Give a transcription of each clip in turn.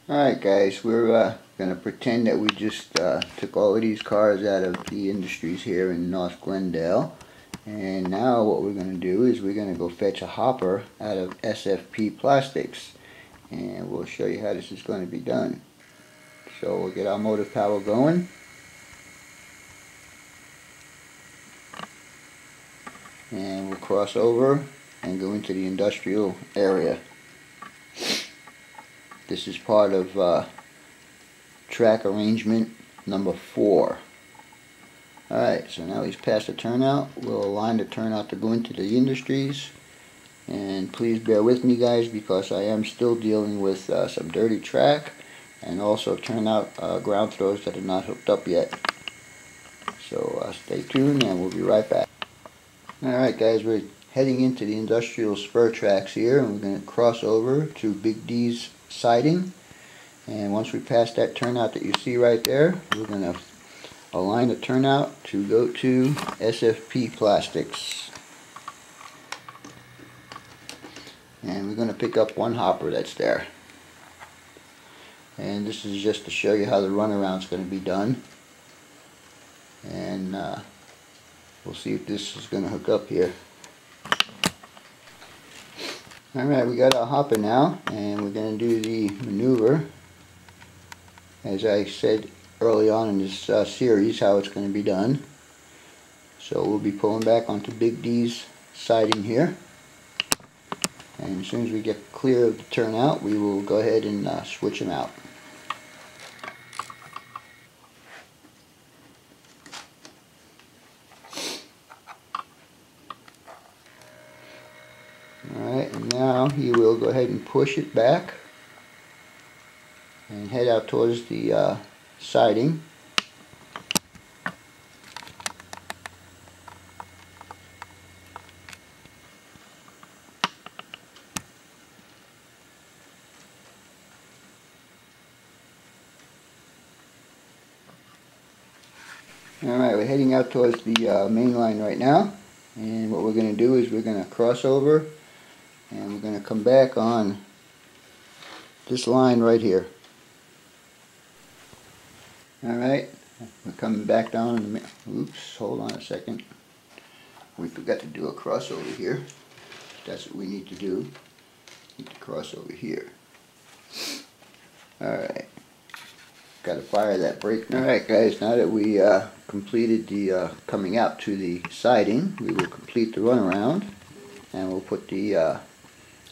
Alright guys, we're going to pretend that we just took all of these cars out of the Industries here in North Glendale. And now what we're going to do is we're going to go fetch a hopper out of SFP Plastics. And we'll show you how this is going to be done. So we'll get our motive power going. And we'll cross over and go into the industrial area. This is part of track arrangement number 4. Alright, so now he's past the turnout. We'll align the turnout to go into the Industries. And please bear with me guys, because I am still dealing with some dirty track and also turnout ground throws that are not hooked up yet. So stay tuned and we'll be right back. Alright guys, we're heading into the industrial spur tracks here, and we're going to cross over to Big D's siding. And once we pass that turnout that you see right there, we're going to align the turnout to go to SFP Plastics. And we're going to pick up one hopper that's there. And this is just to show you how the runaround is going to be done. And we'll see if this is going to hook up here. Alright, we got our hopper now, and we're going to do the maneuver, as I said early on in this series, how it's going to be done. So we'll be pulling back onto Big D's siding here. And as soon as we get clear of the turnout, we will go ahead and switch them out. Alright, and now he will go ahead and push it back and head out towards the siding. Alright, we're heading out towards the main line right now, and what we're going to do is we're going to cross over and we're going to come back on this line right here. Alright, we're coming back down in the oops, hold on a second. We forgot to do a crossover here. That's what we need to do. Need to cross over here. Alright. Gotta fire that brake. Alright guys, now that we completed the coming out to the siding, we will complete the runaround, and we'll put the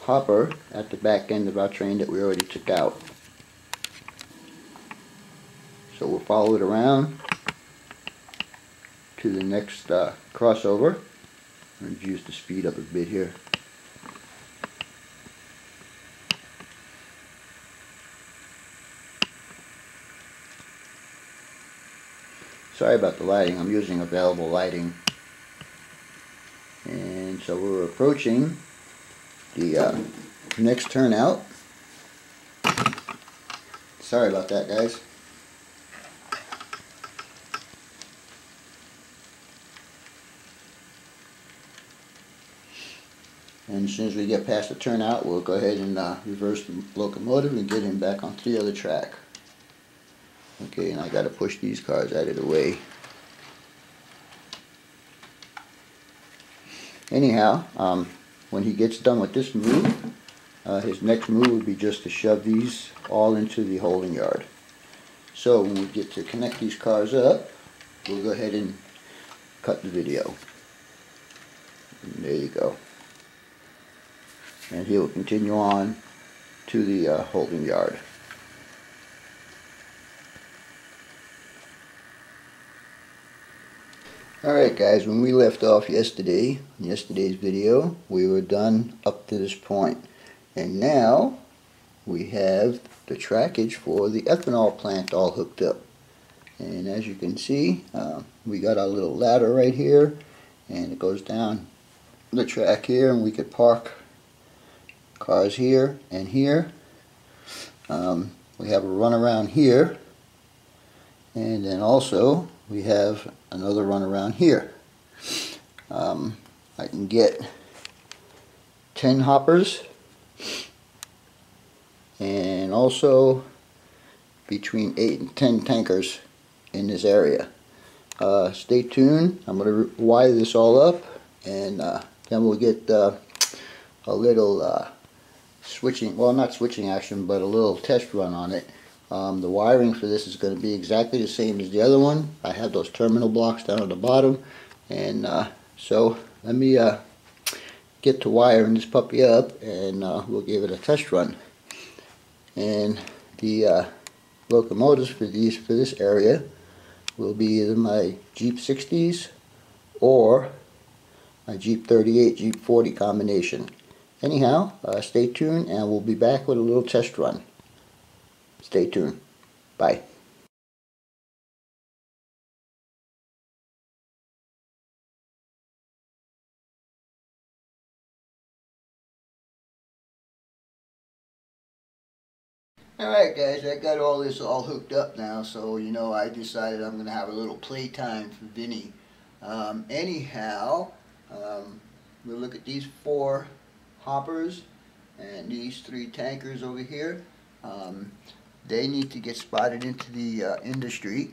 hopper at the back end of our train that we already took out. So we'll follow it around to the next crossover. I'm going to use the speed up a bit here. Sorry about the lighting, I'm using available lighting. And so we're approaching the next turnout. Sorry about that guys. And as soon as we get past the turnout, we'll go ahead and reverse the locomotive and get him back onto the other track. Okay, and I got to push these cars out of the way. Anyhow, when he gets done with this move, his next move would be just to shove these all into the holding yard. So when we get to connect these cars up, we'll go ahead and cut the video. And there you go. And he will continue on to the holding yard. Alright guys, when we left off yesterday, in yesterday's video, we were done up to this point. And now we have the trackage for the ethanol plant all hooked up. And as you can see, we got our little ladder right here, and it goes down the track here, and we could park cars here and here. We have a runaround here, and then also we have another runaround here. I can get 10 hoppers, and also between 8 and 10 tankers in this area. Stay tuned. I'm going to wire this all up, and then we'll get a little switching, well, not switching action, but a little test run on it. The wiring for this is going to be exactly the same as the other one. I have those terminal blocks down at the bottom, and so let me get to wiring this puppy up, and we'll give it a test run. And the locomotives for this area will be either my Jeep 60s or my Jeep 38, Jeep 40 combination. Anyhow, stay tuned, and we'll be back with a little test run. Stay tuned. Bye. Alright guys, I got all this all hooked up now, so you know I decided I'm going to have a little playtime for Vinny. Anyhow, we'll look at these 4 hoppers and these 3 tankers over here. They need to get spotted into the industry.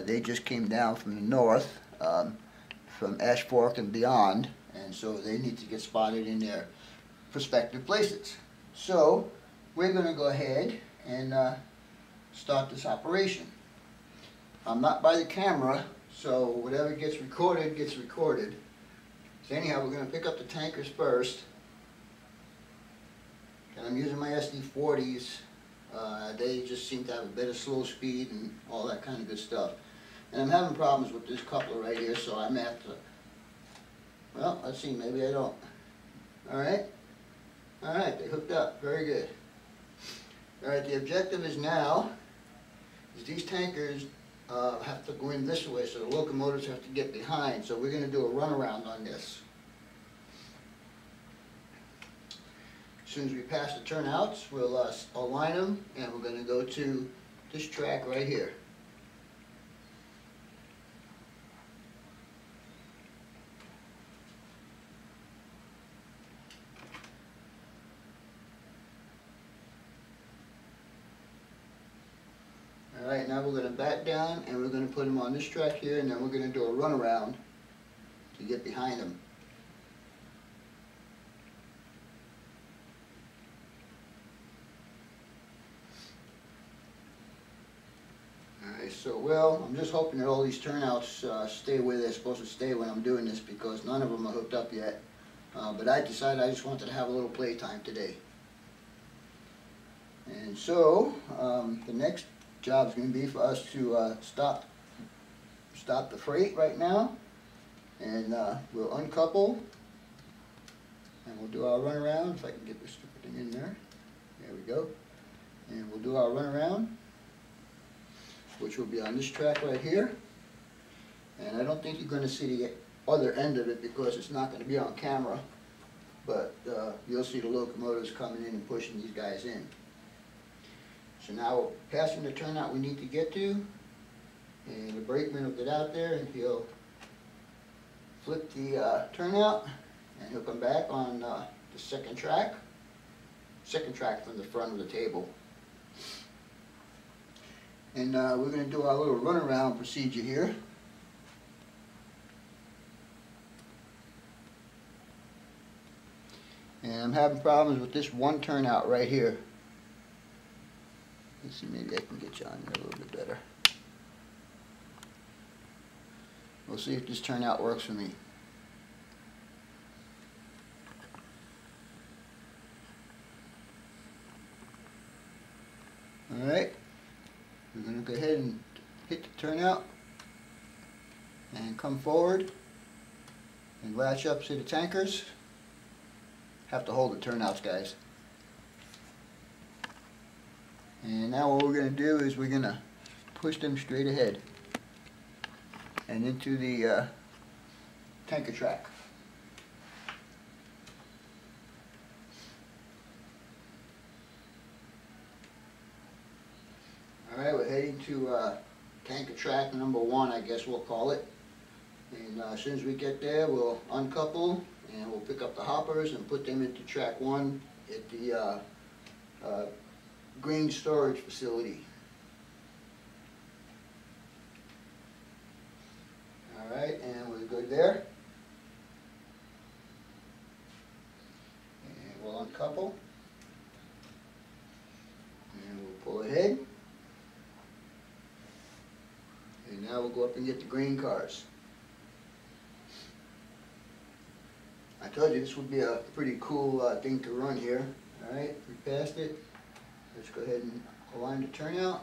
They just came down from the north, from Ash Fork and beyond, and so they need to get spotted in their prospective places. So we're going to go ahead and start this operation. I'm not by the camera, so whatever gets recorded gets recorded. So anyhow, we're going to pick up the tankers first. And I'm using my SD40s. They just seem to have a better slow speed and all that kind of good stuff. And I'm having problems with this coupler right here, so I'm at the, well, let's see, maybe I don't. Alright, they hooked up, very good. Alright, the objective is now, is these tankers have to go in this way, so the locomotives have to get behind, so we're going to do a runaround on this. As soon as we pass the turnouts, we'll align them, and we're going to go to this track right here. Alright, now we're going to back down, and we're going to put them on this track here, and then we're going to do a runaround to get behind them. Alright, so well, I'm just hoping that all these turnouts stay where they're supposed to stay when I'm doing this, because none of them are hooked up yet. But I decided I just wanted to have a little playtime today. And so, the next job is going to be for us to stop the freight right now, and we'll uncouple, and we'll do our runaround. If I can get this stupid thing in there. There we go. And we'll do our runaround, which will be on this track right here. And I don't think you're going to see the other end of it because it's not going to be on camera, but you'll see the locomotives coming in and pushing these guys in. So now we're passing the turnout we need to get to, and the brakeman will get out there and he'll flip the turnout, and he'll come back on the second track from the front of the table. And we're going to do our little runaround procedure here. And I'm having problems with this one turnout right here. Let's see, maybe I can get you on there a little bit better. We'll see if this turnout works for me. Alright, we're going to go ahead and hit the turnout and come forward and latch up to the tankers. Have to hold the turnouts, guys. And now what we're going to do is we're going to push them straight ahead and into the tanker track. Alright, we're heading to tanker track number 1, I guess we'll call it. And as soon as we get there, we'll uncouple and we'll pick up the hoppers and put them into track 1 at the grain storage facility. Alright, and we're good there. And we'll uncouple. And we'll pull ahead. And now we'll go up and get the grain cars. I told you this would be a pretty cool thing to run here. Alright, we passed it. Let's go ahead and align the turnout.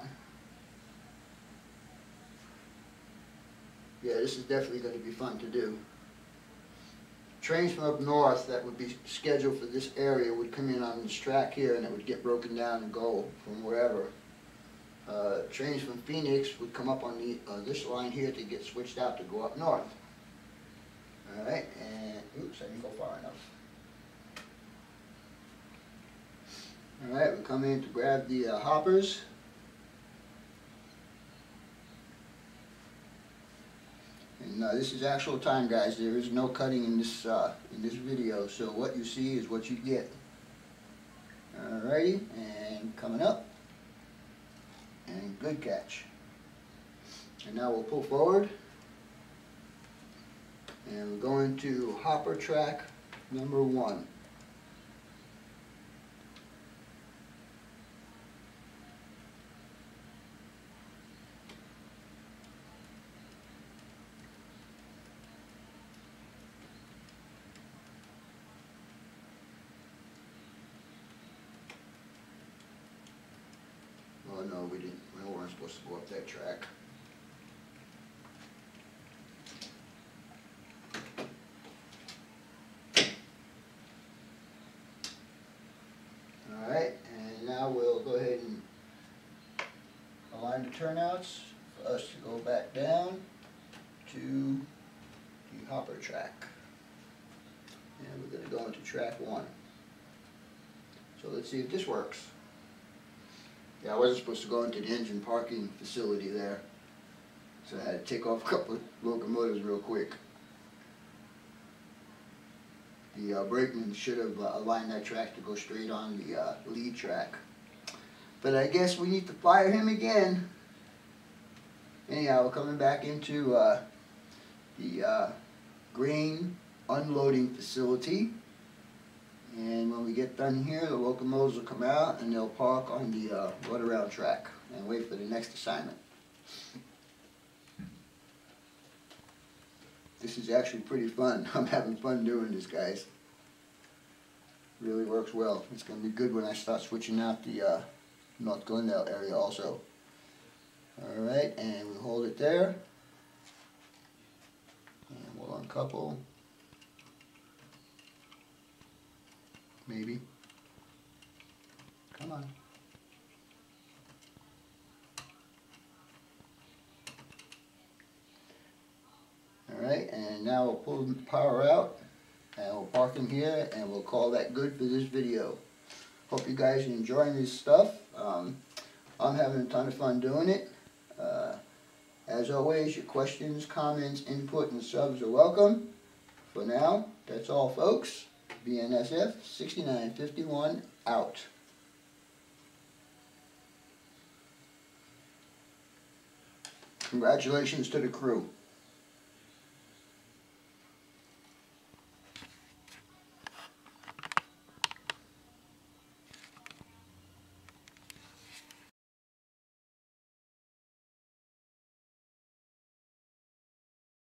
Yeah, this is definitely going to be fun to do. Trains from up north that would be scheduled for this area would come in on this track here, and it would get broken down and go from wherever. Trains from Phoenix would come up on the this line here to get switched out to go up north. Alright, and oops, I didn't go far enough. Alright, we come in to grab the hoppers. And this is actual time, guys. There is no cutting in this video, so what you see is what you get. Alrighty, and coming up, and good catch. And now we'll pull forward, and we're going to hopper track number 1. Oh no, we didn't. We weren't supposed to go up that track. Alright, and now we'll go ahead and align the turnouts for us to go back down to the hopper track. And we're going to go into track 1. So let's see if this works. Yeah, I wasn't supposed to go into the engine parking facility there, so I had to take off a couple of locomotives real quick. The brakeman should have aligned that track to go straight on the lead track. But I guess we need to fire him again. Anyhow, we're coming back into the grain unloading facility. And when we get done here, the locomotives will come out and they'll park on the run-around track and wait for the next assignment. This is actually pretty fun. I'm having fun doing this, guys. Really works well. It's going to be good when I start switching out the North Glendale area also. Alright, and we hold it there. And we'll uncouple. Maybe. Come on. Alright, and now we'll pull the power out and we'll park him here and we'll call that good for this video. Hope you guys are enjoying this stuff. I'm having a ton of fun doing it. As always, your questions, comments, input, and subs are welcome. For now, that's all, folks. BNSF 6951 out. Congratulations to the crew.